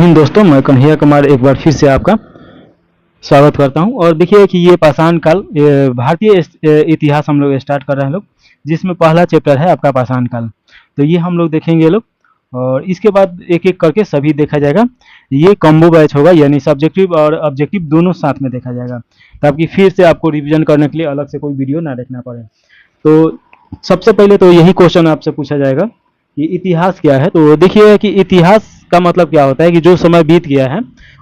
हिंद दोस्तों, मैं कन्हैया कुमार एक बार फिर से आपका स्वागत करता हूं। और देखिए कि ये पाषाण काल भारतीय इतिहास हम लोग स्टार्ट कर रहे हैं लोग, जिसमें पहला चैप्टर है आपका पाषाण काल। तो ये हम लोग देखेंगे लोग, और इसके बाद एक एक करके सभी देखा जाएगा। ये कॉम्बो बैच होगा, यानी सब्जेक्टिव और ऑब्जेक्टिव दोनों साथ में देखा जाएगा, ताकि फिर से आपको रिविजन करने के लिए अलग से कोई वीडियो ना देखना पड़े। तो सबसे पहले तो यही क्वेश्चन आपसे पूछा जाएगा कि इतिहास क्या है। तो देखिए कि इतिहास का मतलब क्या होता है कि जो समय बीत गया है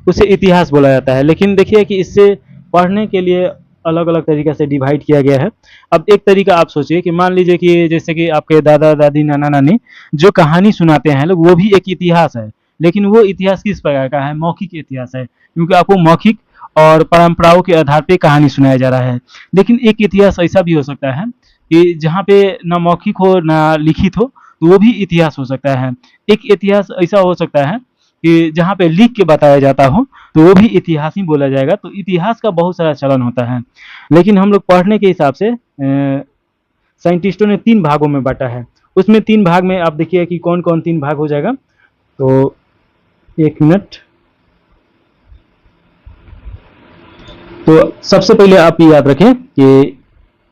उसे इतिहास बोला जाता है। लेकिन देखिए कि इससे पढ़ने के लिए अलग अलग तरीके से डिवाइड किया गया है। अब एक तरीका आप सोचिए कि मान लीजिए कि जैसे कि आपके दादा दादी नाना नानी जो कहानी सुनाते हैं लोग, वो भी एक इतिहास है। लेकिन वो इतिहास किस प्रकार का है? मौखिक इतिहास है, क्योंकि आपको मौखिक और परंपराओं के आधार पे कहानी सुनाया जा रहा है। लेकिन एक इतिहास ऐसा भी हो सकता है कि जहाँ पे ना मौखिक हो ना लिखित हो, तो वो भी इतिहास हो सकता है। एक इतिहास ऐसा हो सकता है कि जहाँ पे लिख के बताया जाता हो, तो वो भी इतिहास ही बोला जाएगा। तो इतिहास का बहुत सारा चलन होता है। लेकिन हम लोग पढ़ने के हिसाब से साइंटिस्टों ने 3 भागों में बांटा है। उसमें 3 भाग में आप देखिए कि कौन कौन 3 भाग हो जाएगा। तो 1 मिनट। तो सबसे पहले आप ये याद रखें कि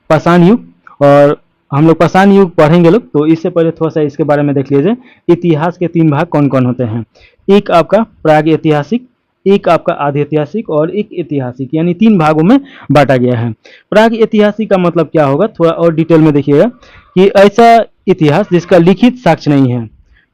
पाषाण युग, और हम लोग पाषाण युग पढ़ेंगे लोग, तो इससे पहले थोड़ा सा इसके बारे में देख लीजिए इतिहास के 3 भाग कौन कौन होते हैं। एक आपका प्राग ऐतिहासिक, एक आपका आधि ऐतिहासिक और एक ऐतिहासिक, यानी 3 भागों में बांटा गया है। प्राग ऐतिहासिक का मतलब क्या होगा, थोड़ा और डिटेल में देखिएगा कि ऐसा इतिहास जिसका लिखित साक्ष्य नहीं है।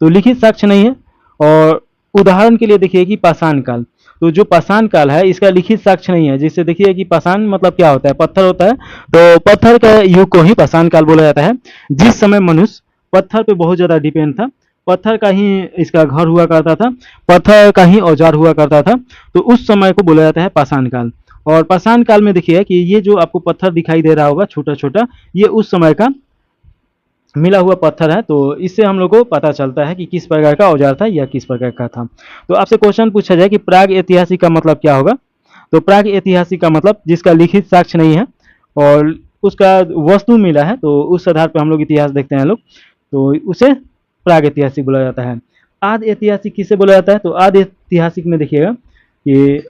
तो लिखित साक्ष्य नहीं है, और उदाहरण के लिए देखिए कि पाषाण काल। तो जो पाषाण काल है इसका लिखित साक्ष्य नहीं है, जिससे देखिए कि पाषाण मतलब क्या होता है? पत्थर होता है। तो पत्थर का युग को ही पाषाण काल बोला जाता है। जिस समय मनुष्य पत्थर पे बहुत ज़्यादा डिपेंड था, पत्थर का ही इसका घर हुआ करता था, पत्थर का ही औजार हुआ करता था, तो उस समय को बोला जाता है पाषाण काल। और पाषाण काल में देखिए कि ये जो आपको पत्थर दिखाई दे रहा होगा छोटा छोटा, ये उस समय का मिला हुआ पत्थर है। तो इससे हम लोग को पता चलता है कि किस प्रकार का औजार था या किस प्रकार का था। तो आपसे क्वेश्चन पूछा जाए कि प्राग ऐतिहासिक का मतलब क्या होगा। तो प्राग ऐतिहासिक का मतलब जिसका लिखित साक्ष्य नहीं है और उसका वस्तु मिला है, तो उस आधार पर हम लोग इतिहास देखते हैं लोग, तो उसे प्राग ऐतिहासिक बोला जाता है। आदि ऐतिहासिक किसे बोला जाता है? तो आदि ऐतिहासिक में देखिएगा कि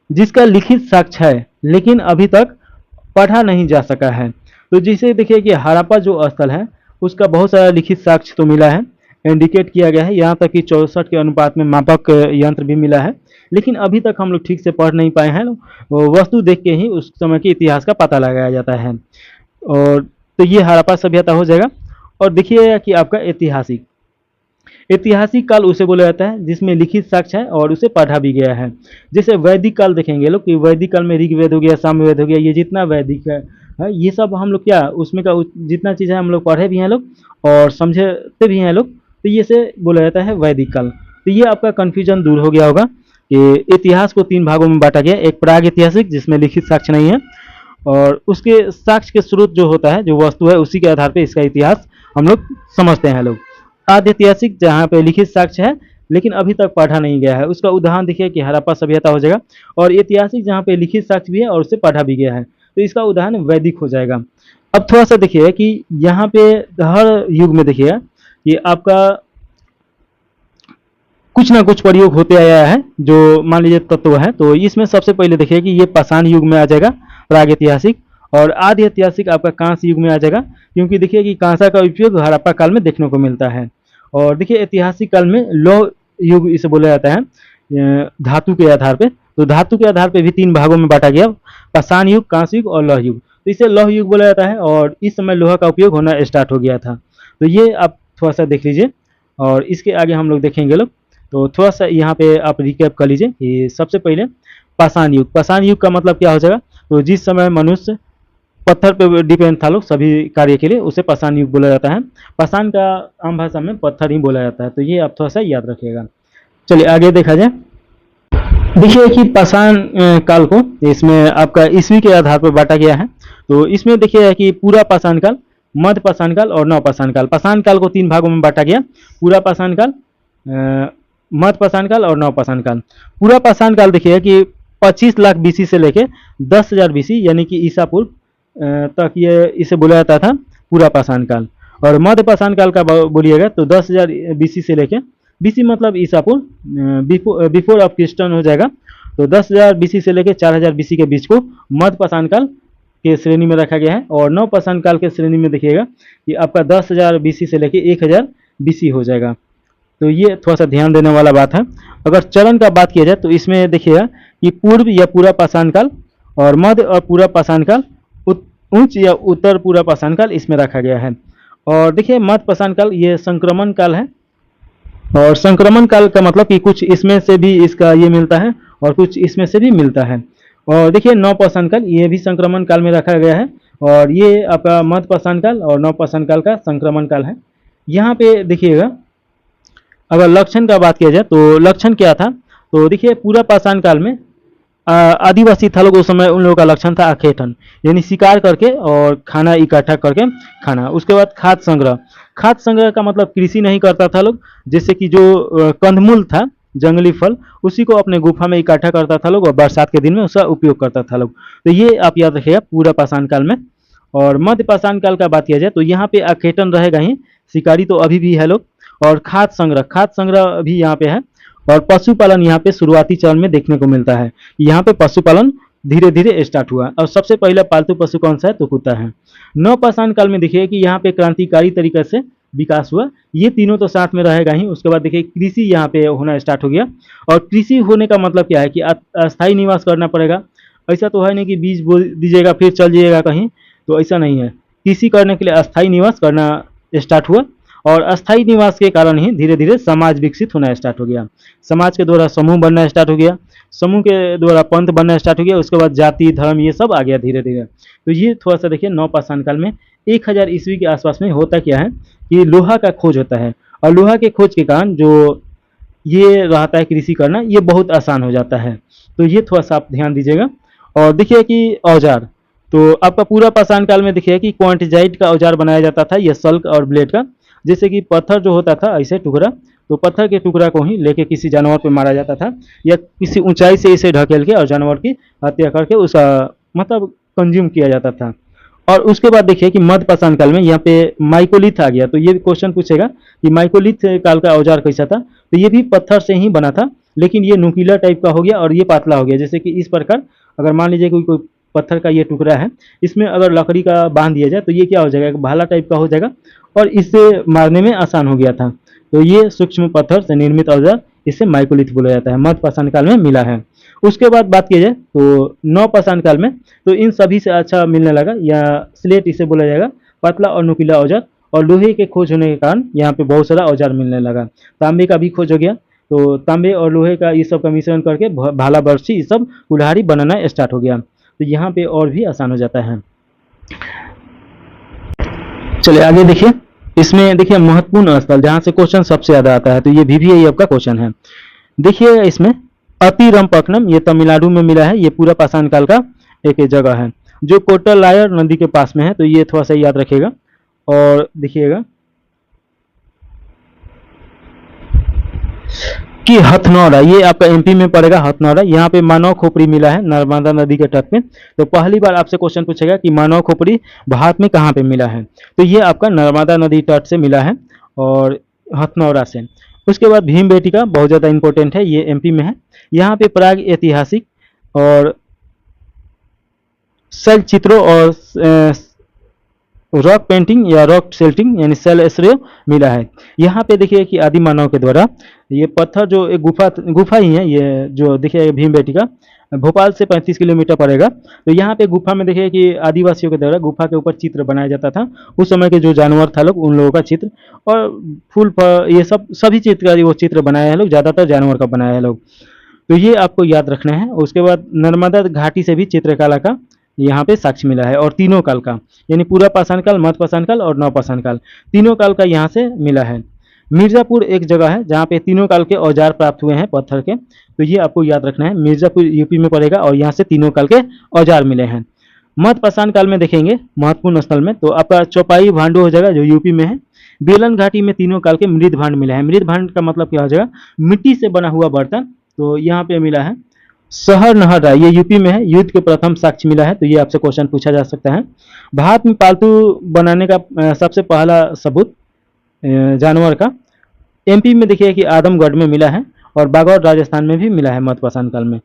जिसका लिखित साक्ष्य है लेकिन अभी तक पढ़ा नहीं जा सका है। तो जिसे देखिए कि हड़प्पा जो स्थल है उसका बहुत सारा लिखित साक्ष्य तो मिला है, इंडिकेट किया गया है, यहाँ तक कि 64 के अनुपात में मापक यंत्र भी मिला है। लेकिन अभी तक हम लोग ठीक से पढ़ नहीं पाए हैं। वस्तु देख के ही उस समय के इतिहास का पता लगाया जाता है। और तो ये हड़प्पा सभ्यता हो जाएगा। और देखिए कि आपका ऐतिहासिक, ऐतिहासिक काल उसे बोला जाता है जिसमें लिखित साक्ष्य है और उसे पढ़ा भी गया है। जैसे वैदिक काल देखेंगे लोग कि वैदिक काल में ऋग्वेद हो गया, सामवेद हो गया, ये जितना वैदिक है ये सब हम लोग क्या उसमें का जितना चीज़ है हम लोग पढ़े भी हैं लोग और समझते भी हैं लोग। तो ये से बोला जाता है वैदिक काल। तो ये आपका कन्फ्यूजन दूर हो गया होगा कि इतिहास को 3 भागों में बांटा गया। एक प्राग ऐतिहासिक जिसमें लिखित साक्ष्य नहीं है, और उसके साक्ष्य के स्रोत जो होता है, जो वस्तु है, उसी के आधार पर इसका इतिहास हम लोग समझते हैं लोग। आदि ऐतिहासिक जहाँ पे लिखित साक्ष्य है लेकिन अभी तक पढ़ा नहीं गया है, उसका उदाहरण देखिए कि हड़प्पा सभ्यता हो जाएगा। और ऐतिहासिक जहाँ पे लिखित साक्ष्य भी है और उसे पढ़ा भी गया है, तो इसका उदाहरण वैदिक हो जाएगा। अब थोड़ा सा देखिए कि यहाँ पे हर युग में देखिए कि आपका कुछ ना कुछ प्रयोग होते आया है जो मान लीजिए तत्व है। तो इसमें सबसे पहले देखिए कि ये पाषाण युग में आ जाएगा प्राग ऐतिहासिक, और आदि ऐतिहासिक आपका कांस्य युग में आ जाएगा, क्योंकि देखिए कि कांसा का उपयोग हड़प्पा काल में देखने को मिलता है। और देखिए ऐतिहासिक काल में लौह युग इसे बोला जाता है धातु के आधार पे। तो धातु के आधार पे भी 3 भागों में बांटा गया, पाषाण युग, कांस्य युग और लौह युग। तो इसे लौह युग बोला जाता है, और इस समय लोहा का उपयोग होना स्टार्ट हो गया था। तो ये आप थोड़ा सा देख लीजिए, और इसके आगे हम लोग देखेंगे लोग। तो थोड़ा सा यहाँ पे आप रिकैप कर लीजिए कि सबसे पहले पाषाण युग। पाषाण युग का मतलब क्या हो जाएगा? तो जिस समय मनुष्य पत्थर पे डिपेंड था लोग सभी कार्य के लिए, उसे पाषाण युग बोला जाता है। पाषाण का आम भाषा में पत्थर ही बोला जाता है। तो ये आप थोड़ा सा याद रखिएगा। चलिए आगे देखा जाए। देखिए कि पाषाण काल को इसमें आपका ईस्वी के आधार पर बांटा गया है। तो इसमें देखिए कि पूरा पाषाण काल, मध्य पाषाण काल और नव पाषाण काल। पाषाण काल को 3 भागों में बांटा गया, पूरा पाषाण काल, मध्य पाषाण काल और नव पाषाण काल। पूरा पाषाण काल देखिए कि 25 लाख बीसी से लेके 10,000 बीसी यानी कि ईसा पूर्व तक ये इसे बोला जाता था पूरा पाषाण काल। और मध्य पाषाण काल का बोलिएगा तो 10,000 बीसी से लेके बीसी मतलब ईसा पूर्व, बिफोर ऑफ क्रिस्टन हो जाएगा। तो 10,000 बीसी से लेकर 4,000 बीसी के बीच को मध्य पाषाण काल के श्रेणी में रखा गया है। और नव पाषाण काल के श्रेणी में देखिएगा कि आपका 10,000 बीसी से लेकर 1,000 बीसी हो जाएगा। तो ये थोड़ा सा ध्यान देने वाला बात है। अगर चरण का बात किया जाए तो इसमें देखिएगा कि पूर्व या पूरा पाषाण काल और मध्य और पूरा पाषाण काल, उच्च या उत्तर पूरा पाषाण काल इसमें रखा गया है। और देखिए मध्य पाषाण काल ये संक्रमण काल है, और संक्रमण काल का मतलब कि कुछ इसमें से भी इसका ये मिलता है और कुछ इसमें से भी मिलता है। और देखिए नव पाषाण काल ये भी संक्रमण काल में रखा गया है, और ये आपका मध्य पाषाण काल और नव पाषाण काल का संक्रमण काल है। यहाँ पे देखिएगा अगर लक्षण का बात किया जाए तो लक्षण क्या था, तो देखिए पूरा पाषाण काल में आदिवासी था लोग, उस समय उन लोगों का लक्षण था आखेटन, यानी शिकार करके और खाना इकट्ठा करके खाना। उसके बाद खाद्य संग्रह, खाद्य संग्रह का मतलब कृषि नहीं करता था लोग, जैसे कि जो कंदमूल था जंगली फल उसी को अपने गुफा में इकट्ठा करता था लोग और बरसात के दिन में उसका उपयोग करता था लोग। तो ये आप याद रखिएगा पूरा पाषाण काल में। और मध्य पाषाण काल का बात किया जाए तो यहाँ पे आखेटन रहेगा ही, शिकारी तो अभी भी है लोग। और खाद्य संग्रह भी यहाँ पे है। और पशुपालन यहाँ पे शुरुआती चरण में देखने को मिलता है। यहाँ पे पशुपालन धीरे धीरे स्टार्ट हुआ और सबसे पहला पालतू पशु कौन सा है, तो कुत्ता है। नव पाषाण काल में देखिए कि यहाँ पे क्रांतिकारी तरीके से विकास हुआ, ये तीनों तो साथ में रहेगा ही। उसके बाद देखिए कृषि यहाँ पे होना स्टार्ट हो गया। और कृषि होने का मतलब क्या है कि अस्थायी निवास करना पड़ेगा। ऐसा तो है नहीं कि बीज बो दीजिएगा फिर चल जाइएगा कहीं, तो ऐसा नहीं है। कृषि करने के लिए अस्थायी निवास करना स्टार्ट हुआ, और अस्थायी निवास के कारण ही धीरे धीरे समाज विकसित होना स्टार्ट हो गया। समाज के द्वारा समूह बनना स्टार्ट हो गया, समूह के द्वारा पंथ बनना स्टार्ट हो गया। उसके बाद जाति धर्म ये सब आ गया धीरे धीरे। तो ये थोड़ा सा देखिए नव पाषाण काल में 1000 ईस्वी के आसपास में होता क्या है कि लोहा का खोज होता है, और लोहा के खोज के कारण जो ये रहता है कृषि करना ये बहुत आसान हो जाता है। तो ये थोड़ा सा आप ध्यान दीजिएगा। और देखिए कि औजार, तो आपका पूरा पाषाण काल में देखिए कि क्वांटिजाइट का औजार बनाया जाता था, यह सल्क और ब्लेड का। जैसे कि पत्थर जो होता था ऐसे टुकड़ा, तो पत्थर के टुकड़ा को ही लेके किसी जानवर पे मारा जाता था, या किसी ऊंचाई से इसे ढकेल के और जानवर की हत्या करके उसका मतलब कंज्यूम किया जाता था। और उसके बाद देखिए कि मध्य पाषाण काल में यहाँ पे माइकोलिथ आ गया। तो ये क्वेश्चन पूछेगा कि माइकोलिथ काल का औजार कैसा था, तो ये भी पत्थर से ही बना था, लेकिन ये नुकीला टाइप का हो गया और ये पातला हो गया। जैसे कि इस प्रकार अगर मान लीजिए कोई पत्थर का ये टुकड़ा है, इसमें अगर लकड़ी का बांध दिया जाए तो ये क्या हो जाएगा, एक भाला टाइप का हो जाएगा, और इससे मारने में आसान हो गया था। तो ये सूक्ष्म पत्थर से निर्मित औजार, इसे माइकोलिथ बोला जाता है, मध्य पाषाण काल में मिला है। उसके बाद बात की जाए तो नव पाषाण काल में तो इन सभी से अच्छा मिलने लगा, या स्लेट इसे बोला जाएगा, पतला और नुकीला औजार। और लोहे के खोज होने के कारण यहाँ पे बहुत सारा औजार मिलने लगा। तांबे का भी खोज हो गया, तो तांबे और लोहे का ये सब का मिश्रण करके भाला बर्छी ये सब कुल्हाड़ी बनाना स्टार्ट हो गया। तो यहाँ पे और भी आसान हो जाता है। चलिए आगे देखिए, इसमें देखिए महत्वपूर्ण स्थल जहां से क्वेश्चन सबसे ज्यादा आता है, तो ये VVIP का क्वेश्चन है। देखिए इसमें अतिरमपट्टनम, ये तमिलनाडु में मिला है, ये पूरा पाषाण काल का एक जगह है जो कोट्टलायर नदी के पास में है। तो ये थोड़ा सा याद रखिएगा। और देखिएगा कि हथनौरा, ये आपका MP में पड़ेगा हथनौरा। यहाँ पे मानव खोपड़ी मिला है नर्मदा नदी के तट पे। तो पहली बार आपसे क्वेश्चन पूछेगा कि मानव खोपड़ी भारत में कहाँ पे मिला है, तो ये आपका नर्मदा नदी तट से मिला है और हथनौरा से। उसके बाद भीम बेटिका बहुत ज़्यादा इंपॉर्टेंट है, ये MP में है। यहाँ पे प्राग ऐतिहासिक और शैल चित्रों और रॉक पेंटिंग या रॉक सेल्टिंग यानी सेल श्रेय मिला है। यहाँ पे देखिए कि आदि मानव के द्वारा ये पत्थर जो एक गुफा ही है, ये जो देखिए भीम बेटिका भोपाल से 35 किलोमीटर पड़ेगा। तो यहाँ पे गुफा में देखिए कि आदिवासियों के द्वारा गुफा के ऊपर चित्र बनाया जाता था। उस समय के जो जानवर था लोग उन लोगों का चित्र, और फूल ये सब सभी चित्र का वो चित्र बनाया है लोग, ज़्यादातर जानवर का बनाया है लोग। तो ये आपको याद रखना है। उसके बाद नर्मदा घाटी से भी चित्रकला का यहाँ पे साक्ष्य मिला है, और तीनों काल का यानी पूरा पाषाण काल, मध्य पाषाण काल और नव पाषाण काल, तीनों काल का यहाँ से मिला है। मिर्जापुर एक जगह है जहाँ पे तीनों काल के औजार प्राप्त हुए हैं पत्थर के। तो ये आपको याद रखना है, मिर्जापुर UP में पड़ेगा, और यहाँ से तीनों काल के औजार मिले हैं। मध्य पाषाण काल में देखेंगे महत्वपूर्ण स्थल में, तो आपका चौपाई भांडू हो जाएगा जो UP में है। बेलन घाटी में तीनों काल के मृद भांड मिले हैं। मृद भांड का मतलब क्या हो जाएगा, मिट्टी से बना हुआ बर्तन, तो यहाँ पे मिला है। शहर नहर ये UP में है, युद्ध के प्रथम साक्ष्य मिला है। तो ये आपसे क्वेश्चन पूछा जा सकता है। भारत में पालतू बनाने का सबसे पहला सबूत जानवर का एमपी में देखिए कि आदमगढ़ में मिला है और बागौर राजस्थान में भी मिला है मध्यपाषाण काल में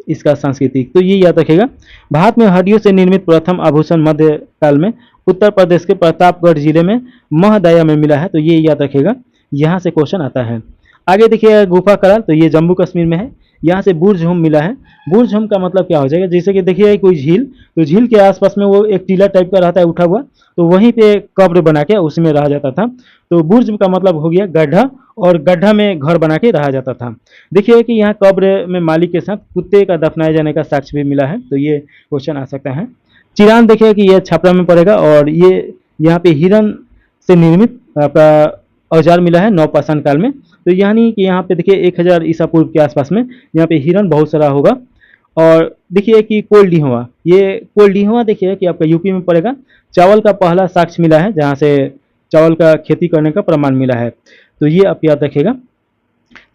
इसका सांस्कृतिक, तो ये याद रखेगा। भारत में हड्डियों से निर्मित प्रथम आभूषण मध्य काल में उत्तर प्रदेश के प्रतापगढ़ जिले में महदाया में मिला है, तो ये याद रखेगा, यहाँ से क्वेश्चन आता है। आगे देखिए गुफा कराल, तो ये जम्मू कश्मीर में है, यहाँ से बुर्ज हुम मिला है। बुर्ज हुम का मतलब क्या हो जाएगा, जैसे कि देखिए कोई झील, तो झील के आसपास में वो एक टीला टाइप का रहता है उठा हुआ, तो वहीं पे कब्र बना के उसमें रहा जाता था। तो बुर्ज का मतलब हो गया गड्ढा, और गड्ढा में घर बना के रहा जाता था। देखिए कि यहाँ कब्र में मालिक के साथ कुत्ते का दफनाए जाने का साक्ष्य भी मिला है, तो ये क्वेश्चन आ सकता है। चिरान देखिए कि ये छपरा में पड़ेगा, और ये यहाँ पे हिरन से निर्मित आपका औजार मिला है नवपाषाण काल में, तो यानी कि यहाँ पे देखिए 1000 ईसा पूर्व के आसपास में यहाँ पे हिरन बहुत सारा होगा। और देखिए कि कोल्डिहुआ, ये कोल्डिहुआ देखिए कि आपका यूपी में पड़ेगा। चावल का पहला साक्ष्य मिला है जहाँ से चावल का खेती करने का प्रमाण मिला है, तो ये आप याद रखिएगा।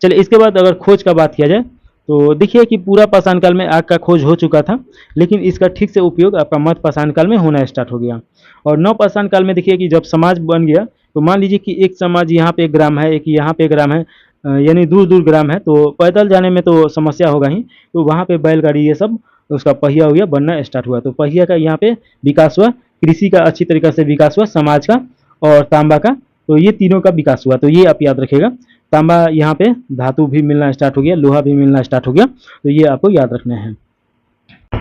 चलिए इसके बाद अगर खोज का बात किया जाए, तो देखिए कि पूरा पाषाण काल में आग का खोज हो चुका था, लेकिन इसका ठीक से उपयोग आपका मध्य पाषाण काल में होना स्टार्ट हो गया। और नव पाषाण काल में देखिए कि जब समाज बन गया, तो मान लीजिए कि एक समाज यहाँ पे एक ग्राम है, एक यहाँ पे एक ग्राम है, यानी दूर दूर ग्राम है, तो पैदल जाने में तो समस्या होगा ही, तो वहाँ पे बैलगाड़ी ये सब उसका पहिया हुआ बनना स्टार्ट हुआ, तो पहिया का यहाँ पे विकास हुआ, कृषि का अच्छी तरीके से विकास हुआ, समाज का और तांबा का, तो ये तीनों का विकास हुआ, तो ये आप याद रखिएगा। तांबा यहाँ पे धातु भी मिलना स्टार्ट हो गया, लोहा भी मिलना स्टार्ट हो गया, तो ये आपको याद रखना है।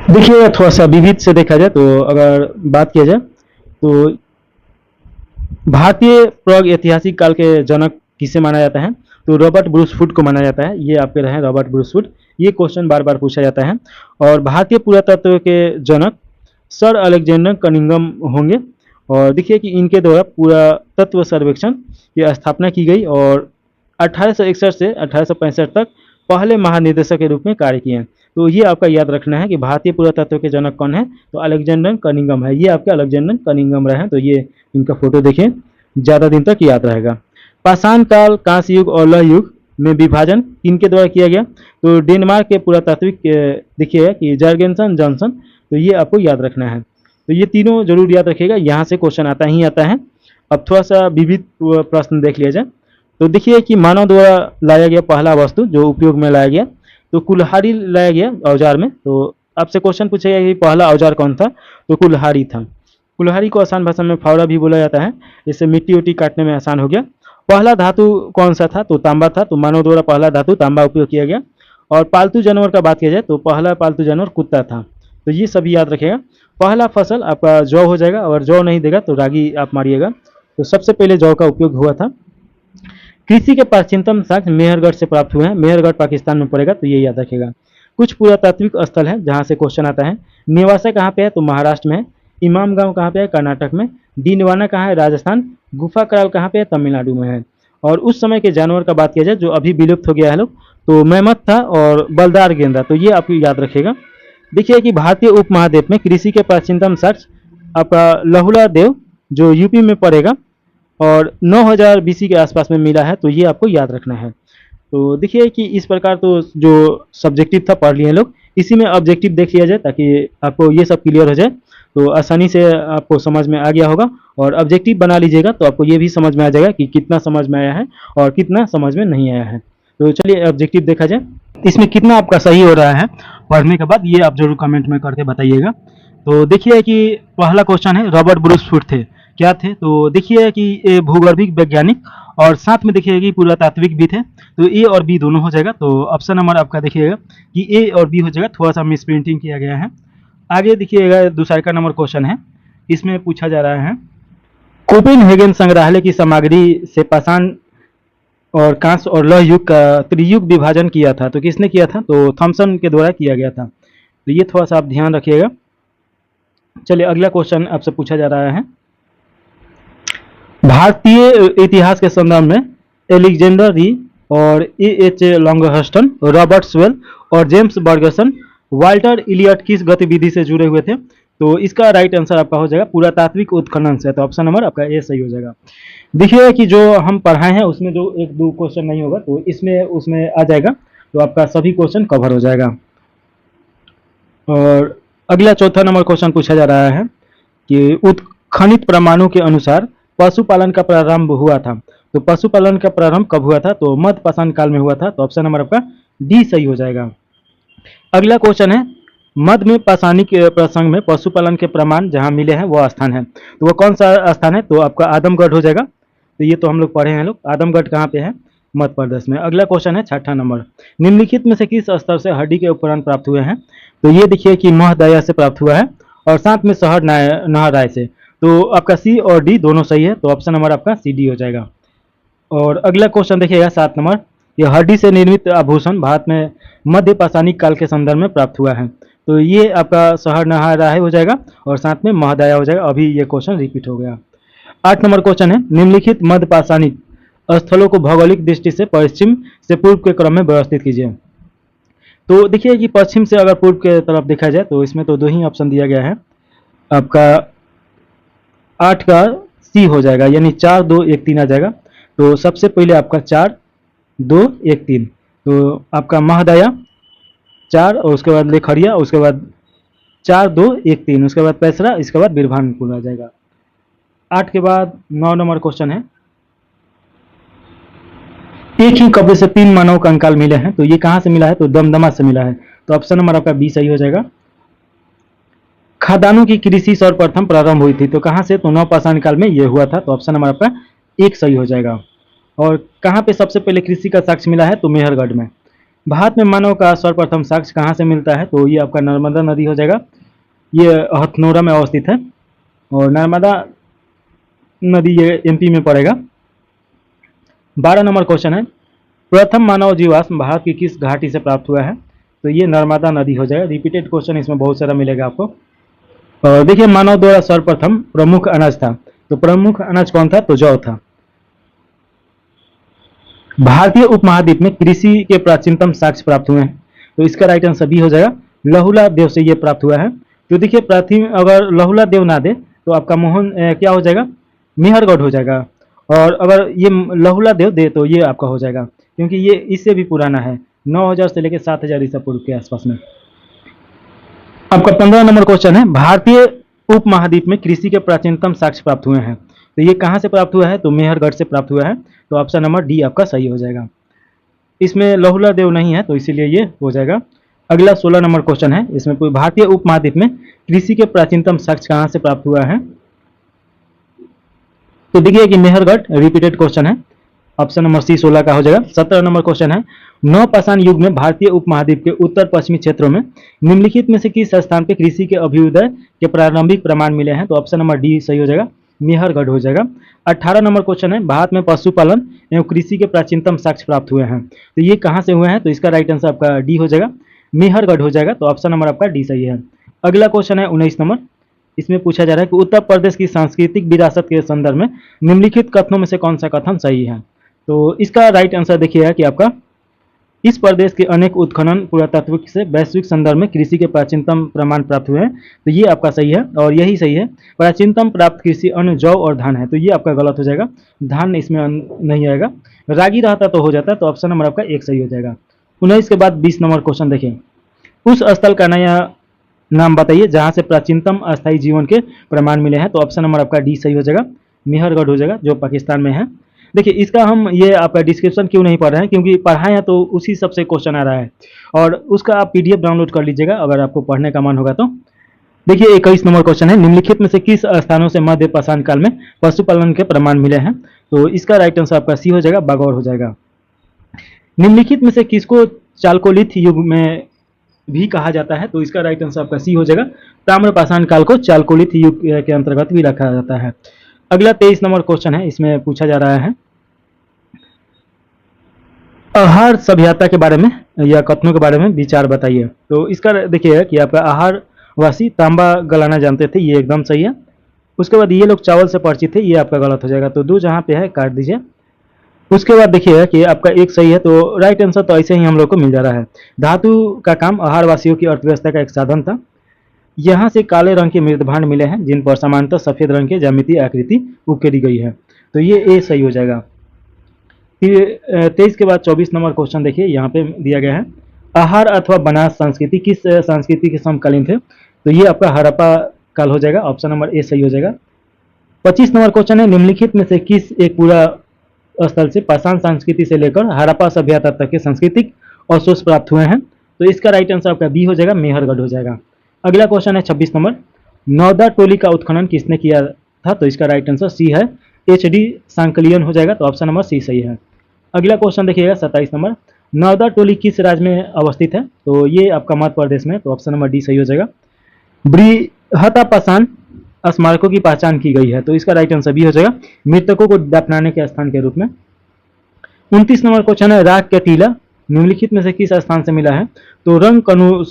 देखिए थोड़ा सा विविध से देखा जाए, तो अगर बात किया जाए तो भारतीय प्राग ऐतिहासिक काल के जनक किसे माना जाता है, तो रॉबर्ट ब्रूस वुड को माना जाता है। ये आपके रहे रॉबर्ट ब्रूस वुड, ये क्वेश्चन बार बार पूछा जाता है। और भारतीय पुरातत्व के जनक सर अलेक्जेंडर कनिंघम होंगे, और देखिए कि इनके द्वारा पुरातत्व सर्वेक्षण की स्थापना की गई, और 1861 से 1865 तक पहले महानिदेशक के रूप में कार्य किए। तो ये आपका याद रखना है कि भारतीय पुरातत्व के जनक कौन है, तो अलेक्जेंडर कनिंघम है, ये आपके अलेक्जेंडर कनिंघम रहे हैं, तो ये इनका फोटो देखिए, ज़्यादा दिन तक याद रहेगा। पाषाण काल, कांस्य युग और लौह युग में विभाजन किनके द्वारा किया गया, तो डेनमार्क के पुरातात्विक देखिए कि जर्गेंसन जॉनसन, तो ये आपको याद रखना है। तो ये तीनों जरूर याद रखिएगा, यहाँ से क्वेश्चन आता ही आता है। अब थोड़ा सा विविध प्रश्न देख लिया जाए, तो देखिए कि मानव द्वारा लाया गया पहला वस्तु जो उपयोग में लाया गया, तो कुल्हाड़ी लाया गया औजार में। तो आपसे क्वेश्चन पूछेगा कि पहला औजार कौन था, तो कुल्हाड़ी था। कुल्हाड़ी को आसान भाषा में फावड़ा भी बोला जाता है, इससे मिट्टी उट्टी काटने में आसान हो गया। पहला धातु कौन सा था, तो तांबा था, तो मानव द्वारा पहला धातु तांबा उपयोग किया गया। और पालतू जानवर का बात किया जाए, तो पहला पालतू जानवर कुत्ता था, तो ये सभी याद रखिएगा। पहला फसल आपका जौ हो जाएगा, अगर जौ नहीं देगा तो रागी आप मारिएगा, तो सबसे पहले जौ का उपयोग हुआ था। कृषि के प्राचीनतम साक्ष्य मेहरगढ़ से प्राप्त हुए हैं, मेहरगढ़ पाकिस्तान में पड़ेगा, तो ये याद रखेगा। कुछ पुरातात्विक स्थल है जहाँ से क्वेश्चन आता है। नेवासा कहाँ पे है, तो महाराष्ट्र में है। इमाम गांव कहाँ पे है, कर्नाटक में। डीनवाना कहाँ है, राजस्थान। गुफा कराल कहाँ पे है, तमिलनाडु में है। और उस समय के जानवर का बात किया जाए जो अभी विलुप्त हो गया है लोग, तो मेमत था और बलदार गेंदा, तो ये आपको याद रखेगा। देखिए कि भारतीय उपमहाद्वीप में कृषि के प्राचीनतम साक्ष्य आपका लहुला देव जो यूपी में पड़ेगा और 9000 बीसी के आसपास में मिला है, तो ये आपको याद रखना है। तो देखिए कि इस प्रकार तो जो सब्जेक्टिव था पढ़ लिए लोग, इसी में ऑब्जेक्टिव देख लिया जाए ताकि आपको ये सब क्लियर हो जाए, तो आसानी से आपको समझ में आ गया होगा। और ऑब्जेक्टिव बना लीजिएगा तो आपको ये भी समझ में आ जाएगा कि कितना समझ में आया है और कितना समझ में नहीं आया है। तो चलिए ऑब्जेक्टिव देखा जाए, इसमें कितना आपका सही हो रहा है पढ़ने के बाद, ये आप जरूर कमेंट में करके बताइएगा। तो देखिए कि पहला क्वेश्चन है रॉबर्ट ब्रूस वुड थे, क्या थे, तो देखिए कि ये भूगर्भिक वैज्ञानिक और साथ में देखिए कि पुरातात्विक भी थे, तो ए और बी दोनों हो जाएगा। तो ऑप्शन नंबर आपका देखिएगा कि ए और बी हो जाएगा, थोड़ा सा मिस प्रिंटिंग किया गया है। आगे देखिएगा दूसरा का नंबर क्वेश्चन है, इसमें पूछा जा रहा है कोपेनहेगन संग्रहालय की सामग्री से पाषाण और कांस्य और लौह युग का त्रियुग विभाजन किया था, तो किसने किया था, तो थॉमसन के द्वारा किया गया था। तो ये थोड़ा सा आप ध्यान रखिएगा। चलिए अगला क्वेश्चन आपसे पूछा जा रहा है, भारतीय इतिहास के संदर्भ में एलेक्जेंडर री और ए.एच. लॉन्गहस्टन, रॉबर्ट स्वेल और जेम्स बर्गसन, वाल्टर इलियट किस गतिविधि से जुड़े हुए थे, तो इसका राइट आंसर आपका हो जाएगा पुरातात्विक उत्खनन से, तो ऑप्शन नंबर आपका ए सही हो जाएगा। देखिए कि जो हम पढ़ाए हैं उसमें जो एक दो क्वेश्चन नहीं होगा तो इसमें उसमें आ जाएगा, तो आपका सभी क्वेश्चन कवर हो जाएगा। और अगला चौथा नंबर क्वेश्चन पूछा जा रहा है कि उत्खनित प्रमाणों के अनुसार पशुपालन का प्रारंभ हुआ था, तो पशुपालन का प्रारंभ कब हुआ था? तो मध्य पाषाण काल में हुआ था। तो ऑप्शन नंबर आपका डी सही हो जाएगा। अगला क्वेश्चन है, मध्य में पाषाणी के प्रसंग में पशुपालन के प्रमाण जहां मिले हैं वह स्थान है, तो वह कौन सा स्थान है? तो आपका आदमगढ़ हो जाएगा। तो ये तो हम लोग पढ़े हैं लोग, आदमगढ़ कहाँ पे है? मध्य प्रदेश में। अगला क्वेश्चन है 6ठा नंबर, निम्नलिखित में से किस स्तर से हड्डी के उपकरण प्राप्त हुए हैं? तो ये देखिए कि महदया से प्राप्त हुआ है और साथ में शहर नहराय से। तो आपका सी और डी दोनों सही है। तो ऑप्शन नंबर आपका सी डी हो जाएगा। और अगला क्वेश्चन देखिएगा 7 नंबर, ये हड्डी से निर्मित आभूषण भारत में मध्य पाषाणिक काल के संदर्भ में प्राप्त हुआ है। तो ये आपका शहर नहाराय हो जाएगा और साथ में महदया हो जाएगा। अभी ये क्वेश्चन रिपीट हो गया। 8 नंबर क्वेश्चन है, निम्नलिखित मध्य पाषाणिक स्थलों को भौगोलिक दृष्टि से पश्चिम से पूर्व के क्रम में व्यवस्थित कीजिए। तो देखिए कि पश्चिम से अगर पूर्व के तरफ देखा जाए तो इसमें तो 2 ही ऑप्शन दिया गया है। आपका 8 का सी हो जाएगा, यानी 4 2 1 3 आ जाएगा। तो सबसे पहले आपका 4 2 1 3, तो आपका महदया 4 और उसके बाद लेखरिया, उसके बाद 4 2 1 3, उसके बाद पैसरा, इसके बाद बिरभानपुर आ जाएगा। 8 के बाद 9 नंबर क्वेश्चन है, एक ही कब्र से 3 मानव कंकाल मिले हैं, तो ये कहाँ से मिला है? तो दमदमा से मिला है। तो ऑप्शन नंबर आपका बी सही हो जाएगा। खादानों की कृषि सर्वप्रथम प्रारंभ हुई थी, तो कहाँ से? तो नवपाषाण काल में ये हुआ था। तो ऑप्शन नंबर आपका 1 सही हो जाएगा। और कहाँ पे सबसे पहले कृषि का साक्ष्य मिला है? तो मेहरगढ़ में। भारत में मानव का सर्वप्रथम साक्ष्य कहाँ से मिलता है? तो ये आपका नर्मदा नदी हो जाएगा। ये हथनोरा में अवस्थित है और नर्मदा नदी ये एमपी में पड़ेगा। 12 नंबर क्वेश्चन है, प्रथम मानव जीवाश्म भारत की किस घाटी से प्राप्त हुआ है? तो ये नर्मदा नदी हो जाएगा। रिपीटेड क्वेश्चन इसमें बहुत सारा मिलेगा आपको। और देखिए, मानव द्वारा सर्वप्रथम प्रमुख अनाज था, तो प्रमुख अनाज कौन था? तो जौ था। भारतीय उपमहाद्वीप में कृषि के प्राचीनतम साक्ष्य प्राप्त हुए हैं, तो इसका राइट आंसर बी हो जाएगा। लहुला देव से ये प्राप्त हुआ है। तो देखिए, प्राचीन अगर लहुला देव ना दे तो आपका मोहन क्या हो जाएगा? मेहरगढ़ हो जाएगा। और अगर ये लहुला देव दे तो ये आपका हो जाएगा, क्योंकि ये इससे भी पुराना है, 9000 से लेकर 7000 ईसा पूर्व के आसपास में। आपका 15 नंबर क्वेश्चन है, भारतीय उपमहाद्वीप में कृषि के प्राचीनतम साक्ष्य प्राप्त हुए हैं, तो ये कहाँ से प्राप्त हुआ है? तो मेहरगढ़ से प्राप्त हुआ है। तो ऑप्शन नंबर डी आपका सही हो जाएगा। इसमें लहुला देव नहीं है, तो इसीलिए ये हो जाएगा। अगला 16 नंबर क्वेश्चन है, इसमें भारतीय उपमहाद्वीप में कृषि के प्राचीनतम साक्ष्य कहाँ से प्राप्त हुआ है? तो देखिए कि मेहरगढ़। रिपीटेड क्वेश्चन है, ऑप्शन नंबर सी 16 का हो जाएगा। 17 नंबर क्वेश्चन है, नवपाषाण युग में भारतीय उपमहाद्वीप के उत्तर पश्चिमी क्षेत्रों में निम्नलिखित में से किस स्थान पर कृषि के अभ्युदय के प्रारंभिक प्रमाण मिले हैं? तो ऑप्शन नंबर डी सही हो जाएगा, मेहरगढ़ हो जाएगा। 18 नंबर क्वेश्चन है, भारत में पशुपालन एवं कृषि के प्राचीनतम साक्ष्य प्राप्त हुए हैं, तो ये कहाँ से हुए हैं? तो इसका राइट आंसर आपका डी हो जाएगा, मेहरगढ़ हो जाएगा। तो ऑप्शन नंबर आपका डी सही है। अगला क्वेश्चन है 19 नंबर, इसमें पूछा जा रहा है कि उत्तर प्रदेश की सांस्कृतिक विरासत के संदर्भ में निम्नलिखित कथनों में से कौन सा कथन सही है? तो इसका राइट आंसर देखिएगा कि आपका, इस प्रदेश के अनेक उत्खनन पुरातत्व से वैश्विक संदर्भ में कृषि के प्राचीनतम प्रमाण प्राप्त हुए हैं, तो ये आपका सही है और यही सही है। प्राचीनतम प्राप्त कृषि अन्न जौ और धान है, तो ये आपका गलत हो जाएगा, धान इसमें नहीं आएगा। रागी रहता तो हो जाता, तो ऑप्शन नंबर आपका 1 सही हो जाएगा। 19 के बाद 20 नंबर क्वेश्चन देखें, उस स्थल का नया नाम बताइए जहां से प्राचीनतम अस्थायी जीवन के प्रमाण मिले हैं। तो ऑप्शन नंबर आपका डी सही हो जाएगा, मेहरगढ़ हो जाएगा, जो पाकिस्तान में है। देखिए, इसका हम ये आपका डिस्क्रिप्शन क्यों नहीं पढ़ रहे हैं, क्योंकि पढ़ाए हैं तो उसी सबसे क्वेश्चन आ रहा है और उसका आप पीडीएफ डाउनलोड कर लीजिएगा अगर आपको पढ़ने का मन होगा तो। देखिए 21 नंबर क्वेश्चन है, निम्नलिखित में से किस स्थानों से मध्य पाषाण काल में पशुपालन के प्रमाण मिले हैं? तो इसका राइट आंसर आपका सी हो जाएगा, बागौर हो जाएगा। निम्नलिखित में से किसको चालकोलिथ युग में भी कहा जाता है? तो इसका राइट आंसर आपका सी हो जाएगा, ताम्रपाषाण काल को चालकोलिथ युग के अंतर्गत भी रखा जाता है। अगला 23 नंबर क्वेश्चन है, इसमें पूछा जा रहा है आहार सभ्यता के बारे में या कथनों के बारे में विचार बताइए। तो इसका देखिए कि आपका आहारवासी तांबा गलाना जानते थे, ये एकदम सही है। उसके बाद ये लोग चावल से परिचित थे, ये आपका गलत हो जाएगा, तो 2 जहाँ पे है काट दीजिए। उसके बाद देखिए कि आपका 1 सही है, तो राइट आंसर तो ऐसे ही हम लोग को मिल जा रहा है। धातु का काम आहारवासियों की अर्थव्यवस्था का एक साधन था। यहाँ से काले रंग के मृदभांड मिले हैं जिन पर सामान्यतः सफेद रंग की ज्यामितीय आकृति उकेरी गई है, तो ये ए सही हो जाएगा। फिर 23 के बाद 24 नंबर क्वेश्चन देखिए, यहाँ पे दिया गया है आहार अथवा बनास संस्कृति किस संस्कृति के समकालीन थे? तो ये आपका हड़प्पा काल हो जाएगा, ऑप्शन नंबर ए सही हो जाएगा। 25 नंबर क्वेश्चन है, निम्नलिखित में से किस एक पूरा स्थल से पाषाण संस्कृति से लेकर हड़प्पा सभ्यता तक के सांस्कृतिक अवशेष प्राप्त हुए हैं। तो इसका राइट आंसर आपका बी हो जाएगा, मेहरगढ़ हो जाएगा। अगला क्वेश्चन है 26 नंबर, नौदा टोली का उत्खनन किसने किया था? तो इसका राइट आंसर सी है, एच.डी. सांकलियन हो जाएगा। तो ऑप्शन नंबर सी सही है। अगला क्वेश्चन देखिएगा 27 नंबर, नौदा टोली किस राज्य में अवस्थित है? तो ये आपका मध्य प्रदेश में। तो ऑप्शन नंबर डी सही हो जाएगा। बृहतापाषाण स्मारकों की पहचान की गई है। तो इसका राइट आंसर बी हो जाएगा, मृतकों को दफनाने के स्थान के रूप में। 29 नंबर क्वेश्चन है, राग का टीला निम्नलिखित में से किस स्थान से मिला है? तो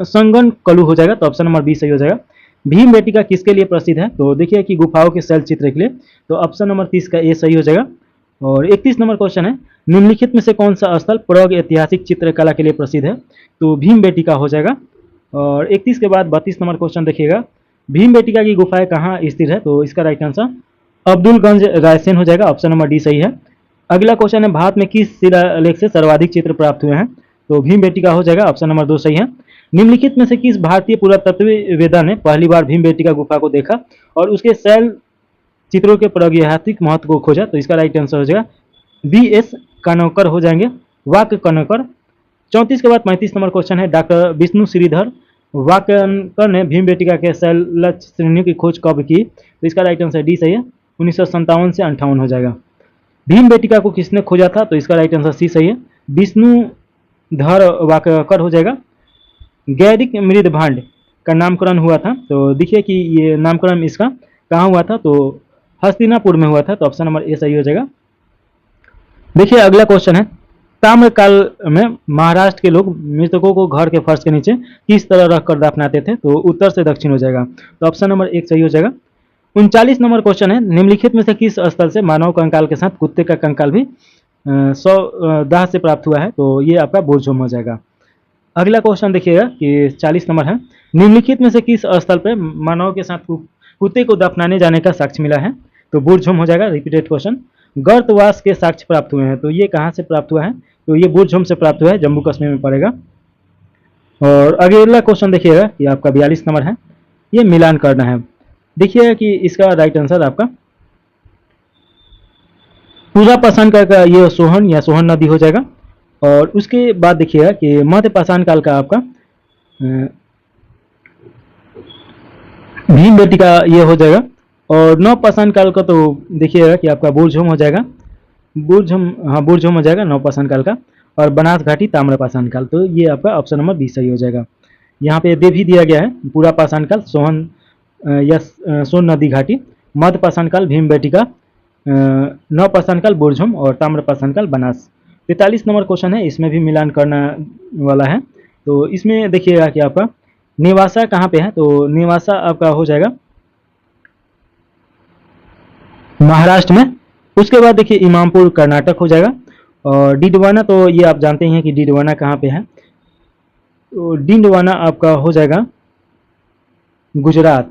संगन कलु हो जाएगा। तो ऑप्शन नंबर बी सही हो जाएगा। भीम बेटिका किसके लिए प्रसिद्ध है? तो देखिए कि गुफाओं के शैल चित्र के लिए। तो ऑप्शन नंबर 30 का ए सही हो जाएगा। और 31 नंबर क्वेश्चन है, निम्नलिखित में से कौन सा स्थल प्रग ऐतिहासिक चित्रकला के लिए प्रसिद्ध है? तो भीम बेटिका हो जाएगा। और 31 के बाद 32 नंबर क्वेश्चन देखिएगा, भीम बेटिका की गुफाएं कहाँ स्थित है? तो इसका राइट आंसर अब्दुलगंज रायसेन हो जाएगा। ऑप्शन नंबर डी सही है। अगला क्वेश्चन है, भारत में किस शिलालेख से सर्वाधिक चित्र प्राप्त हुए हैं? तो भीम बेटिका हो जाएगा। ऑप्शन नंबर 2 सही है। निम्नलिखित में से किस भारतीय पुरातत्ववेत्ता ने पहली बार भीम बेटिका गुफा को देखा और उसके शैल चित्रों के प्रागैतिहासिक महत्व को खोजा? तो इसका राइट आंसर हो जाएगा बी.एस. कानोकर हो जाएंगे, वाक कानोकर। 34 के बाद 35 नंबर क्वेश्चन है, डॉक्टर विष्णु श्रीधर वाकनकर ने भीम बेटिका के शैल श्रेणियों की खोज कब की? तो इसका राइट आंसर डी सही है, 1957 से 58 हो जाएगा। भीम बेटिका को किसने खोजा था? तो इसका राइट आंसर सी सही है, विष्णुधर वाककर हो जाएगा। गैरिक मृदभांड का नामकरण हुआ था। तो देखिए कि ये नामकरण इसका कहाँ हुआ था? तो हस्तिनापुर में हुआ था। तो ऑप्शन नंबर ए सही हो जाएगा। देखिए अगला क्वेश्चन है, ताम्रकाल में महाराष्ट्र के लोग मृतकों को घर के फर्श के नीचे किस तरह रखकर दफनाते थे? तो उत्तर से दक्षिण हो जाएगा। तो ऑप्शन नंबर 1 सही हो जाएगा। 39 नंबर क्वेश्चन है, निम्नलिखित में से किस स्थल से मानव कंकाल के साथ कुत्ते का कंकाल भी दाह से प्राप्त हुआ है? तो ये आपका बुरझुम हो जाएगा। अगला क्वेश्चन देखिएगा कि 40 नंबर है, निम्नलिखित में से किस स्थल पर मानव के साथ कुत्ते को दफनाने जाने का साक्ष्य मिला है? तो बुरझुम हो जाएगा। रिपीटेड क्वेश्चन, गर्तवास के साक्ष्य प्राप्त हुए हैं। तो ये कहाँ से प्राप्त हुआ है? तो ये बुरझुम से प्राप्त हुआ है, जम्मू कश्मीर में पड़ेगा। और अगला क्वेश्चन देखिएगा कि आपका 42 नंबर है, ये मिलान करना है। देखिएगा कि इसका राइट आंसर आपका पूरा पाषाण काल का ये सोहन या सोहन नदी हो जाएगा। और उसके बाद देखिएगा कि मध्य पाषाण काल का आपका भीम बेटिका ये हो जाएगा। और नव पाषाण काल का तो देखिएगा कि आपका बुरझुम हो जाएगा, बुरझुम, हाँ बुरझुम हो जाएगा नव पाषाण काल का। और बनास घाटी ताम्र पाषाण काल। तो ये आपका ऑप्शन नंबर बी सही हो जाएगा। यहाँ पे दे भी दिया गया है, पूरा पाषाण काल सोहन या सोन नदी घाटी, मध्य पाषाण काल भीम बेटिका, नव पाषाण काल बुरझुम और ताम्र पाषाण काल बनास। 43 नंबर क्वेश्चन है, इसमें भी मिलान करना वाला है। तो इसमें देखिएगा कि आपका नेवासा कहाँ पे है? तो नेवासा आपका हो जाएगा महाराष्ट्र में। उसके बाद देखिए इमामपुर कर्नाटक हो जाएगा। और डिडवाना तो ये आप जानते हैं कि डिडवाना कहाँ पे है। तो डिडवाना आपका हो जाएगा गुजरात।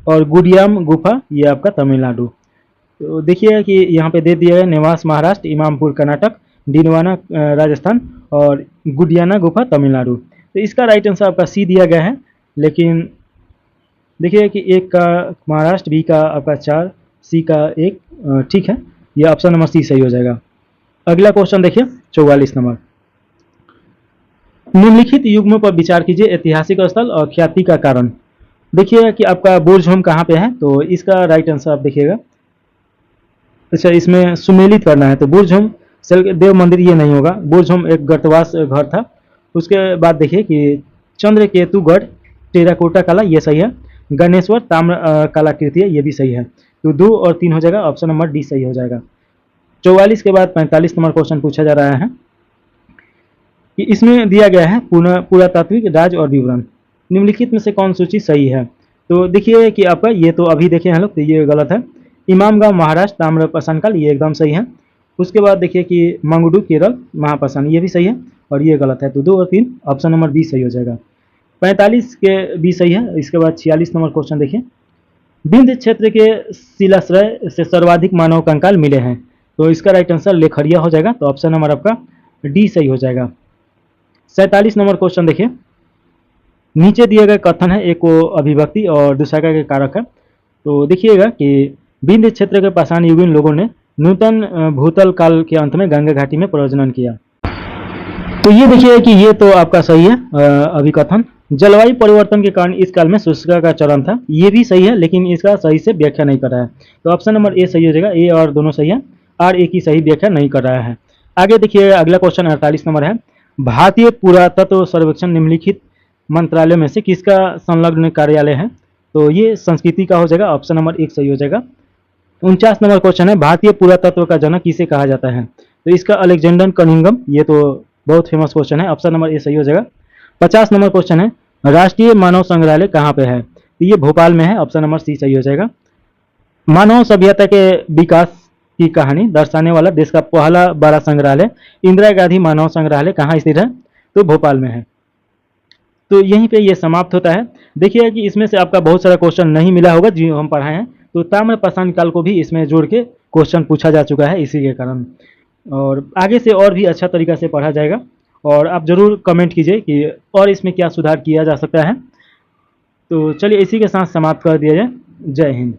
और गुडियाम गुफा ये आपका तमिलनाडु। तो देखिए कि यहाँ पे दे दिया है नेवास महाराष्ट्र, इमामपुर कर्नाटक, डिडवाना राजस्थान और गुडियाना गुफा तमिलनाडु। तो इसका राइट आंसर आपका सी दिया गया है, लेकिन देखिए कि एक का महाराष्ट्र, बी का आपका 4, सी का 1, ठीक है, ये ऑप्शन नंबर सी सही हो जाएगा। अगला क्वेश्चन देखिए 44 नंबर, निम्नलिखित युग्मों पर विचार कीजिए, ऐतिहासिक स्थल और ख्याति का कारण। देखिए कि आपका बुरझुम कहाँ पे है? तो इसका राइट आंसर आप देखिएगा, अच्छा इसमें सुमेलित करना है। तो बुरझुम देव मंदिर ये नहीं होगा, बुरझुम एक गर्तवास घर था। उसके बाद देखिए कि चंद्रकेतुगढ़ टेराकोटा कला ये सही है, गणेश्वर ताम्र कलाकृति है ये भी सही है। तो 2 और 3 हो जाएगा, ऑप्शन नंबर डी सही हो जाएगा। 44 के बाद 45 नंबर क्वेश्चन पूछा जा रहा है कि इसमें दिया गया है पुरातात्विक राज और विवरण, निम्नलिखित में से कौन सूची सही है? तो देखिए कि आपका ये तो अभी देखे हैं लोग, तो ये गलत है। इमामगांव महाराष्ट्र ताम्र पाषाण काल ये एकदम सही है। उसके बाद देखिए कि मंगडू केरल महापाषाण ये भी सही है, और ये गलत है। तो 2 और 3 ऑप्शन नंबर बी सही हो जाएगा। 45 के बी सही है। इसके बाद 46 नंबर क्वेश्चन देखिए, विंध्य क्षेत्र के शिलाश्रय से सर्वाधिक मानव कंकाल मिले हैं। तो इसका राइट आंसर लेखरिया हो जाएगा। तो ऑप्शन नंबर आपका डी सही हो जाएगा। 47 नंबर क्वेश्चन देखिए, नीचे दिए गए कथन है, एक को अभिव्यक्ति और दूसरा का कारक है। तो देखिएगा कि विंध्य क्षेत्र के पाषाण युगीन लोगों ने नूतन भूतल काल के अंत में गंगा घाटी में प्रजनन किया। तो ये देखिए कि ये तो आपका सही है अभिकथन। जलवायु परिवर्तन के कारण इस काल में शुष्कता का चरण था, ये भी सही है, लेकिन इसका सही से व्याख्या नहीं कर रहा है। तो ऑप्शन नंबर ए सही हो जाएगा, ए और दोनों सही है, आर ए की सही व्याख्या नहीं कर रहा है। आगे देखिए अगला क्वेश्चन 48 नंबर है, भारतीय पुरातत्व सर्वेक्षण निम्नलिखित मंत्रालय में से किसका संलग्न कार्यालय है? तो ये संस्कृति का हो जाएगा, ऑप्शन नंबर एक सही हो जाएगा। 49 नंबर क्वेश्चन है, भारतीय पुरातत्व का जनक किसे कहा जाता है? तो इसका अलेक्जेंडर कनिंघम, ये तो बहुत फेमस क्वेश्चन है, ऑप्शन नंबर ए सही हो जाएगा। 50 नंबर क्वेश्चन है, राष्ट्रीय मानव संग्रहालय कहाँ पे है? तो ये भोपाल में है, ऑप्शन नंबर सी सही हो जाएगा। मानव सभ्यता के विकास की कहानी दर्शाने वाला देश का पहला बड़ा संग्रहालय इंदिरा गांधी मानव संग्रहालय कहाँ स्थित है? तो भोपाल में है। तो यहीं पे ये समाप्त होता है। देखिए कि इसमें से आपका बहुत सारा क्वेश्चन नहीं मिला होगा जो हम पढ़ाए हैं, तो ताम्र पाषाण काल को भी इसमें जोड़ के क्वेश्चन पूछा जा चुका है इसी के कारण, और आगे से और भी अच्छा तरीका से पढ़ा जाएगा। और आप ज़रूर कमेंट कीजिए कि और इसमें क्या सुधार किया जा सकता है। तो चलिए इसी के साथ समाप्त कर दिया जाए। जय हिंद।